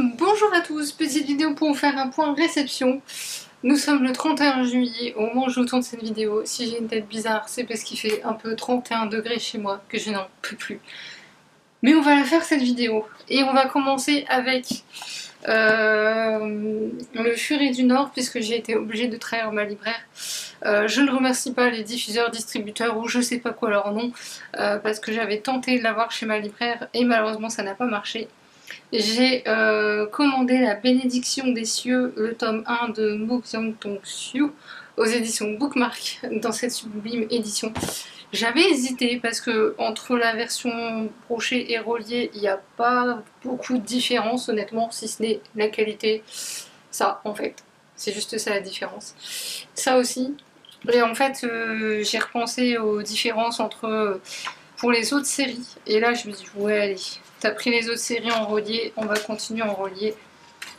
Bonjour à tous, petite vidéo pour vous faire un point réception. Nous sommes le 31 juillet, au moment où je vous tourne cette vidéo. Si j'ai une tête bizarre, c'est parce qu'il fait un peu 31 degrés chez moi, que je n'en peux plus. Mais on va la faire cette vidéo. Et on va commencer avec le Furet du Nord, puisque j'ai été obligée de trahir ma libraire. Je ne remercie pas les diffuseurs, distributeurs ou je sais pas quoi leur nom, parce que j'avais tenté de l'avoir chez ma libraire et malheureusement ça n'a pas marché. J'ai commandé La Bénédiction des Cieux, le tome 1 de Mokyung Tong Soo aux éditions Bookmark, dans cette sublime édition. J'avais hésité parce que entre la version brochée et reliée, il n'y a pas beaucoup de différence honnêtement, si ce n'est la qualité. Ça en fait, c'est juste ça la différence. Ça aussi. Et en fait, j'ai repensé aux différences entre pour les autres séries. Et là, je me dis, ouais, allez, t'as pris les autres séries en relié, on va continuer en relié.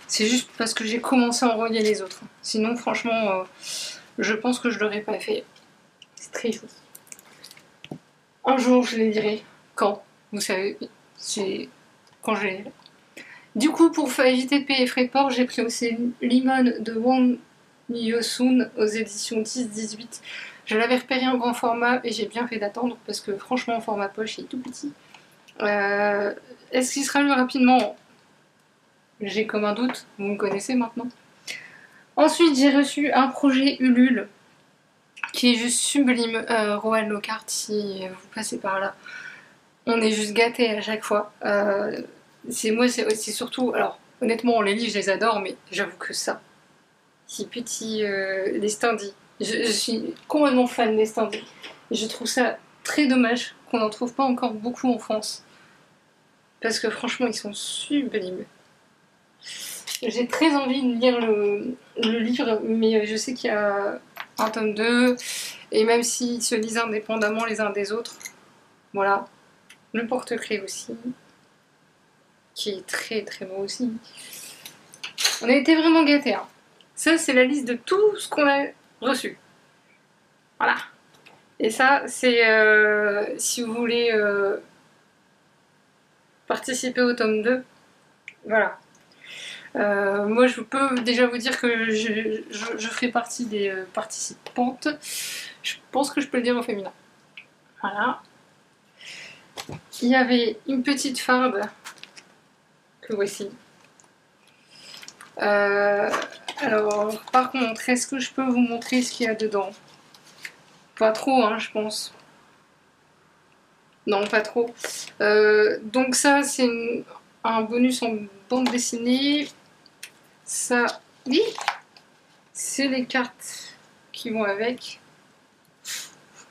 C'est juste parce que j'ai commencé à en relier les autres. Sinon, franchement, je pense que je l'aurais pas fait. C'est très joli. Un jour, je les dirai. Quand? Vous savez, c'est quand je les lirai. Du coup, pour éviter de payer frais de port, j'ai pris aussi Limon de Wang Yosun aux éditions 10-18. Je l'avais repéré en grand format et j'ai bien fait d'attendre parce que franchement, en format poche, il est tout petit. Est-ce qu'il sera lu rapidement? J'ai comme un doute, vous me connaissez maintenant. Ensuite, j'ai reçu un projet Ulule qui est juste sublime. Roald Lockhart, si vous passez par là, on est juste gâtés à chaque fois. C'est surtout, alors honnêtement, les livres, je les adore, mais j'avoue que ça, si petit les Stindis, je suis complètement fan des Stindis. Je trouve ça très dommage qu'on n'en trouve pas encore beaucoup en France. Parce que franchement, ils sont sublimes. J'ai très envie de lire le livre, mais je sais qu'il y a un tome 2, et même s'ils se lisent indépendamment les uns des autres, voilà. Le porte-clés aussi, qui est très très beau aussi. On a été vraiment gâtés. Hein. Ça, c'est la liste de tout ce qu'on a reçu. Voilà. Et ça, c'est si vous voulez participer au tome 2. Voilà. Moi, je peux déjà vous dire que je ferai partie des participantes. Je pense que je peux le dire au féminin. Voilà. Il y avait une petite farde que voici. Alors, par contre, est-ce que je peux vous montrer ce qu'il y a dedans? Pas trop, hein, je pense. Non, pas trop. Donc ça, c'est un bonus en bande dessinée. Ça, oui, c'est les cartes qui vont avec.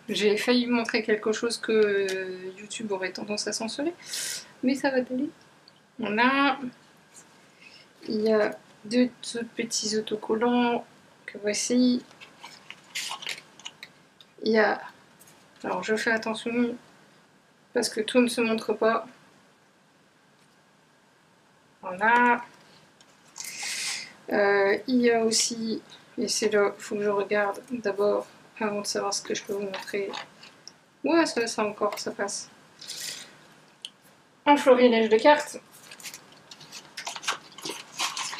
J'ai failli vous montrer quelque chose que YouTube aurait tendance à censurer, mais ça va aller. Voilà. Il y a deux petits autocollants que voici. Il y a... Alors je fais attention parce que tout ne se montre pas. Voilà. Il y a aussi, et c'est là, il faut que je regarde d'abord avant de savoir ce que je peux vous montrer. Ouais, ça encore, ça passe. Un florilège de cartes.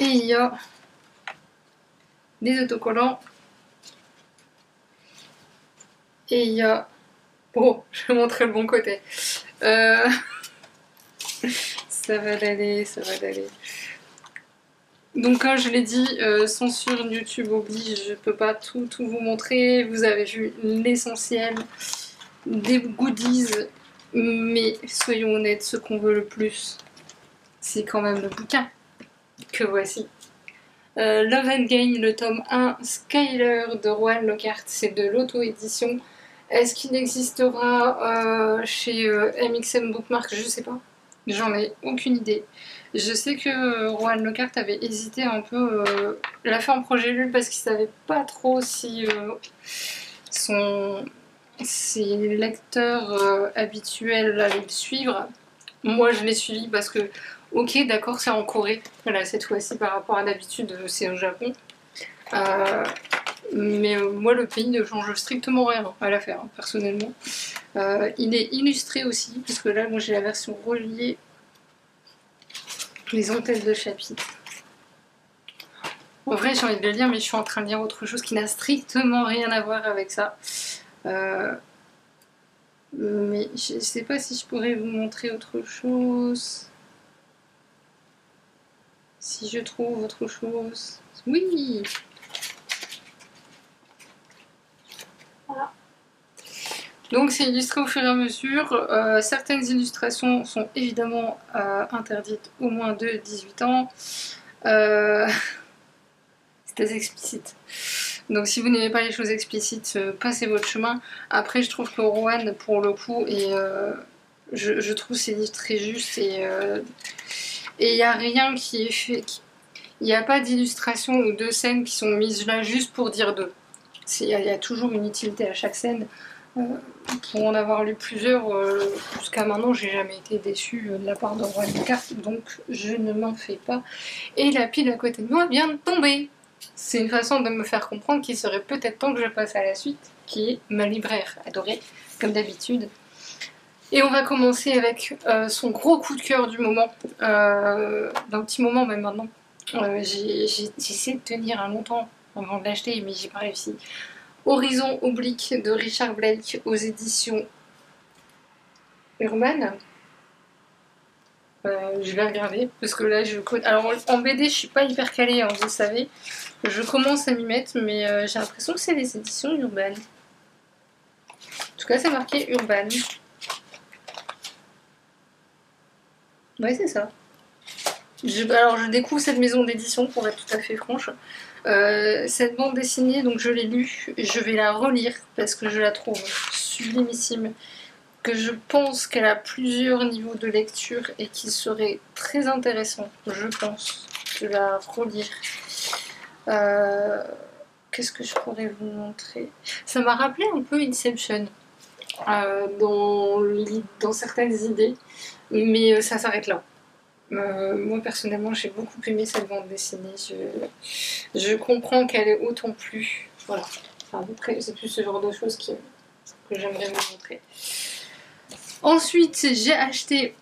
Et il y a des autocollants. Et il y a... Oh, je vais montrer le bon côté. Ça va d'aller, ça va d'aller. Donc comme je l'ai dit, censure YouTube oblige, je peux pas tout vous montrer. Vous avez vu l'essentiel des goodies, mais soyons honnêtes, ce qu'on veut le plus, c'est quand même le bouquin que voici. Love and Gain, le tome 1, Skyler de Roald Lockhart, c'est de l'auto-édition. Est-ce qu'il existera chez MXM Bookmark? Je sais pas. J'en ai aucune idée. Je sais que Roald Lockhart avait hésité un peu, l'a fait en projet Ulule parce qu'il savait pas trop si ses lecteurs habituels allaient le suivre. Moi je l'ai suivi parce que, ok d'accord c'est en Corée, voilà cette fois-ci par rapport à d'habitude c'est au Japon. Mais moi le pays ne change strictement rien à l'affaire, hein, personnellement. Il est illustré aussi, puisque là moi j'ai la version reliée. Les entêtes de chapitre. En vrai, j'ai envie de le lire, mais je suis en train de lire autre chose qui n'a strictement rien à voir avec ça. Mais je sais pas si je pourrais vous montrer autre chose. Si je trouve autre chose. Oui! Voilà. Donc c'est illustré au fur et à mesure. Certaines illustrations sont évidemment interdites au moins de 18 ans. C'est très explicite. Donc si vous n'aimez pas les choses explicites, passez votre chemin. Après je trouve que Rowan pour le coup je trouve ses livres très justes et il n'y a rien qui est fait. Il n'y a pas d'illustration ou de scènes qui sont mises là juste pour dire d'eux. Il y a toujours une utilité à chaque scène. Pour en avoir lu plusieurs, jusqu'à maintenant, j'ai jamais été déçue de la part de Rowan Descartes, donc je ne m'en fais pas. Et la pile à côté de moi vient de tomber. C'est une façon de me faire comprendre qu'il serait peut-être temps que je passe à la suite, qui est ma libraire adorée, comme d'habitude. Et on va commencer avec son gros coup de cœur du moment, d'un petit moment même maintenant. J'ai essayé de tenir un longtemps avant de l'acheter, mais j'ai pas réussi. Horizon oblique de Richard Blake aux éditions Urban. Je vais regarder parce que là je connais. Alors en BD je suis pas hyper calée, hein, vous le savez. Je commence à m'y mettre, mais j'ai l'impression que c'est les éditions Urban. En tout cas c'est marqué Urban. Ouais c'est ça. Alors je découvre cette maison d'édition pour être tout à fait franche. Cette bande dessinée, donc je l'ai lue, je vais la relire parce que je la trouve sublimissime, que je pense qu'elle a plusieurs niveaux de lecture et qu'il serait très intéressant, je pense, de la relire. Qu'est-ce que je pourrais vous montrer? Ça m'a rappelé un peu Inception dans certaines idées, mais ça s'arrête là. Moi personnellement j'ai beaucoup aimé cette bande dessinée, je comprends qu'elle est autant plus, voilà, enfin, c'est plus ce genre de choses que j'aimerais vous montrer. Ensuite j'ai acheté,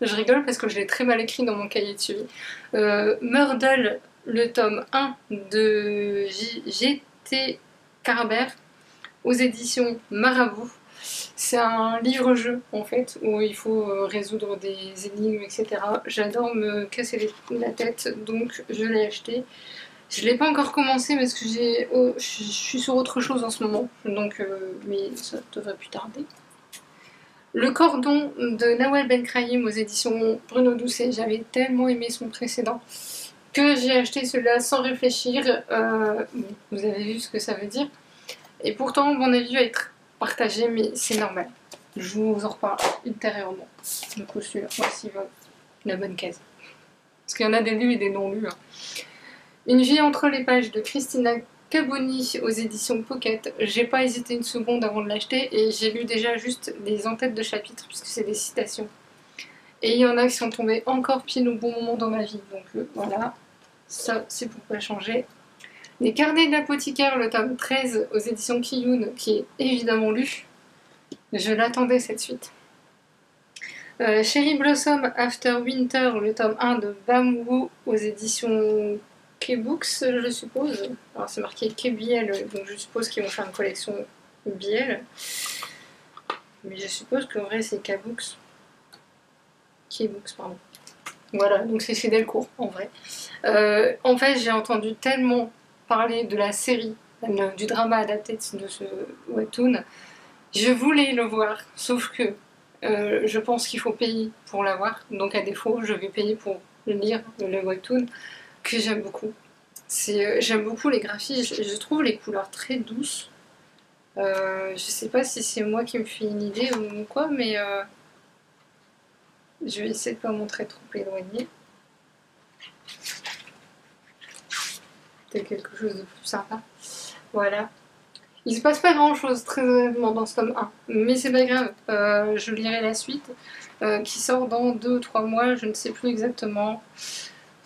je rigole parce que je l'ai très mal écrit dans mon cahier de suivi, Murdle, le tome 1 de G.T. Carber aux éditions Marabout. C'est un livre-jeu en fait où il faut résoudre des énigmes, etc. J'adore me casser la tête, donc je l'ai acheté. Je l'ai pas encore commencé parce que je suis sur autre chose en ce moment, donc mais ça devrait plus tarder. Le cordon de Nawal Belkrayem aux éditions Bruno Doucet. J'avais tellement aimé son précédent que j'ai acheté celui-là sans réfléchir. Vous avez vu ce que ça veut dire. Et pourtant mon avis va être partagé, mais c'est normal. Je vous en reparle ultérieurement. Du coup, celui-là, voici la bonne case. Parce qu'il y en a des lus et des non-lus. Hein. Une vie entre les pages de Christina Caboni aux éditions Pocket. J'ai pas hésité une seconde avant de l'acheter et j'ai lu déjà juste les entêtes de chapitres puisque c'est des citations. Et il y en a qui sont tombés encore pile au bon moment dans ma vie. Donc voilà, ça c'est pour pas changer. Les carnets de l'apothicaire, le tome 13 aux éditions Kiyun, qui est évidemment lu. Je l'attendais cette suite. Cherry Blossom After Winter, le tome 1 de Bamboo aux éditions K-Books, je suppose. Alors c'est marqué K-BL, donc je suppose qu'ils vont faire une collection BL. Mais je suppose qu'en vrai c'est K-Books. K-Books, pardon. Voilà, donc c'est chez Delcourt, en vrai. En fait, j'ai entendu tellement parler de la série, du drama adapté de ce webtoon. Je voulais le voir, sauf que je pense qu'il faut payer pour l'avoir. Donc à défaut, je vais payer pour lire le webtoon, que j'aime beaucoup. J'aime beaucoup les graphismes, je trouve les couleurs très douces. Je sais pas si c'est moi qui me fais une idée ou quoi, mais je vais essayer de ne pas montrer trop éloigné. Peut-être quelque chose de plus sympa. Voilà. Il se passe pas grand chose très honnêtement dans ce tome 1, mais c'est pas grave, je lirai la suite qui sort dans 2 ou 3 mois, je ne sais plus exactement.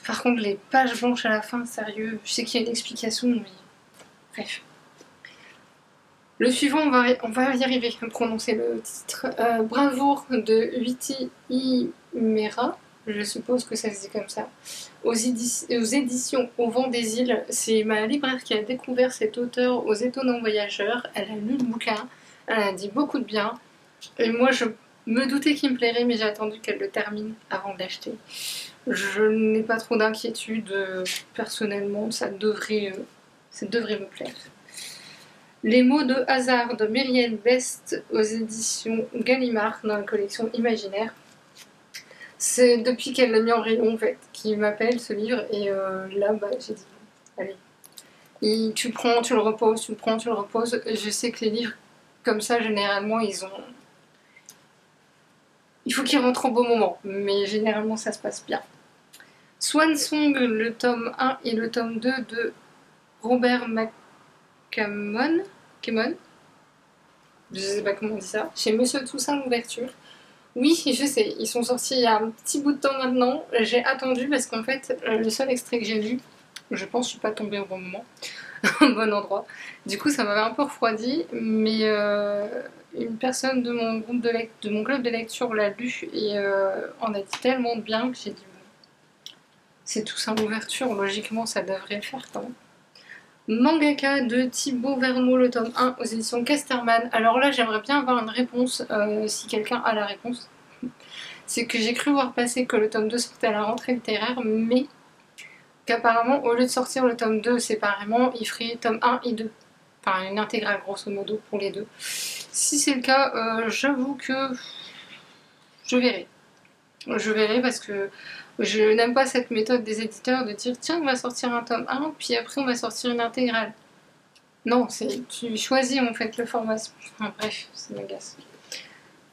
Par contre les pages blanches à la fin, sérieux, je sais qu'il y a une explication, mais bref. Le suivant, on va y arriver à prononcer le titre. Bravoure de Viti Imera. je suppose que ça se dit comme ça, aux éditions Au Vent des Îles. C'est ma libraire qui a découvert cet auteur aux Étonnants Voyageurs. Elle a lu le bouquin, elle a dit beaucoup de bien. Et moi, je me doutais qu'il me plairait, mais j'ai attendu qu'elle le termine avant de l'acheter. Je n'ai pas trop d'inquiétude, personnellement, ça devrait me plaire. Les mots de hasard de Myriel Best aux éditions Gallimard dans la collection Imaginaire. C'est depuis qu'elle l'a mis en rayon en fait, qu'il m'appelle ce livre et là bah, j'ai dit allez. Et tu le prends, tu le reposes, tu le prends, tu le reposes. Je sais que les livres comme ça généralement il faut qu'ils rentrent au bon moment, mais généralement ça se passe bien. Swan Song, le tome 1 et le tome 2 de Robert McCammon, je sais pas comment on dit ça, chez Monsieur Toussaint l'ouverture. Oui, je sais, ils sont sortis il y a un petit bout de temps maintenant. J'ai attendu parce qu'en fait, le seul extrait que j'ai lu, je pense que je suis pas tombée au bon moment, au bon endroit. Du coup, ça m'avait un peu refroidi, mais une personne de mon groupe de mon club de lecture l'a lu et en a dit tellement de bien que j'ai dit bon, c'est Toussaint l'ouverture, logiquement ça devrait le faire quand même. Mangaka de Thibaut Vermeau, le tome 1 aux éditions Casterman. Alors là, j'aimerais bien avoir une réponse, si quelqu'un a la réponse. C'est que j'ai cru voir passer que le tome 2 sortait à la rentrée littéraire, mais qu'apparemment, au lieu de sortir le tome 2 séparément, il ferait tome 1 et 2. Enfin, une intégrale, grosso modo, pour les deux. Si c'est le cas, j'avoue que je verrai. Je verrai parce que je n'aime pas cette méthode des éditeurs de dire tiens, on va sortir un tome 1, puis après on va sortir une intégrale. Non, tu choisis en fait le format. Enfin bref, ça m'agace.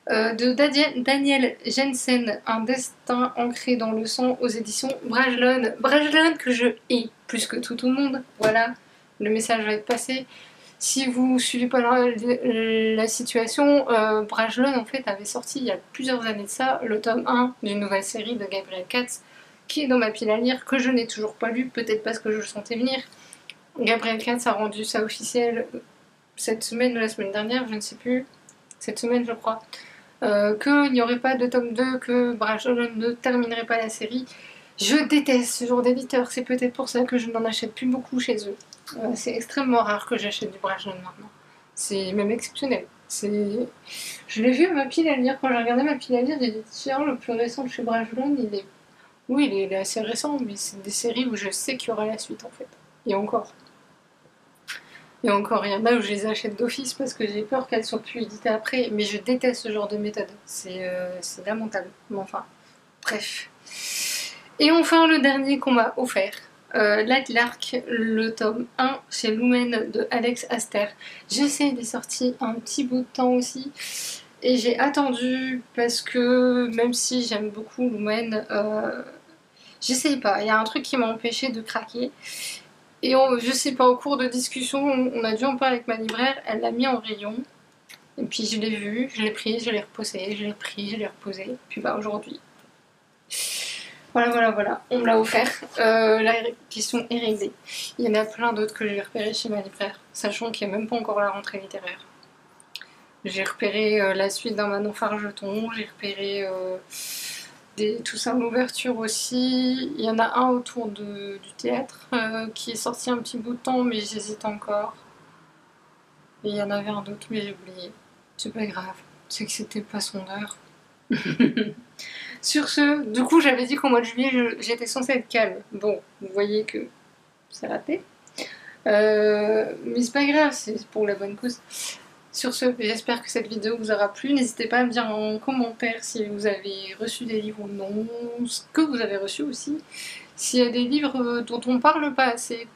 De Daniel Jensen, Un destin ancré dans le sang aux éditions Brajlon. Brajlon que je hais plus que tout le monde. Voilà, le message va être passé. Si vous ne suivez pas la situation, Brajlon en fait avait sorti il y a plusieurs années de ça le tome 1 d'une nouvelle série de Gabriel Katz qui est dans ma pile à lire, que je n'ai toujours pas lu, peut-être parce que je le sentais venir. Gabriel Katz a rendu ça officiel cette semaine ou la semaine dernière, je ne sais plus, cette semaine je crois, qu'il n'y aurait pas de tome 2, que Brajlon ne terminerait pas la série. Je déteste ce genre d'éditeur, c'est peut-être pour ça que je n'en achète plus beaucoup chez eux. C'est extrêmement rare que j'achète du Brajlon maintenant. C'est même exceptionnel. Je l'ai vu à ma pile à lire, quand j'ai regardé ma pile à lire, j'ai dit tiens, le plus récent de chez Brajlon, il est... Oui, il est assez récent, mais c'est des séries où je sais qu'il y aura la suite en fait. Et encore. Et encore, il y en a où je les achète d'office parce que j'ai peur qu'elles soient plus éditées après, mais je déteste ce genre de méthode. C'est lamentable. Mais enfin, bref. Et enfin, le dernier qu'on m'a offert. L'Arc, le tome 1 chez Lumen de Alex Aster. Je sais, il est sorti un petit bout de temps aussi. Et j'ai attendu parce que même si j'aime beaucoup Lumen, j'essaye pas. Il y a un truc qui m'a empêché de craquer. Et je sais pas, au cours de discussion, on a dû en parler avec ma libraire, elle l'a mis en rayon. Et puis je l'ai vu, je l'ai pris, je l'ai reposé, je l'ai pris, je l'ai reposé. Puis bah aujourd'hui. Voilà, on me l'a offert. La question est réglée. Il y en a plein d'autres que j'ai repérés chez ma libraire, sachant qu'il n'y a même pas encore la rentrée littéraire. J'ai repéré la suite d'un Manon Fargeton, j'ai repéré des Toussaint l'ouverture aussi. Il y en a un autour du théâtre qui est sorti un petit bout de temps, mais j'hésite encore. Et il y en avait un autre, mais j'ai oublié. C'est pas grave, c'est que c'était pas son heure. Sur ce, du coup j'avais dit qu'au mois de juillet j'étais censée être calme. Bon, vous voyez que c'est raté. Mais c'est pas grave, c'est pour la bonne cause. Sur ce, j'espère que cette vidéo vous aura plu. N'hésitez pas à me dire en commentaire si vous avez reçu des livres ou non, ce que vous avez reçu aussi. S'il y a des livres dont on parle pas assez,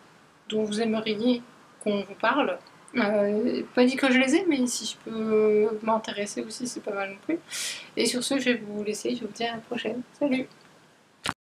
dont vous aimeriez qu'on vous parle. Pas dit que je les ai, mais si je peux m'intéresser aussi, c'est pas mal non plus. Et sur ce, je vais vous laisser, je vous dis à la prochaine. Salut!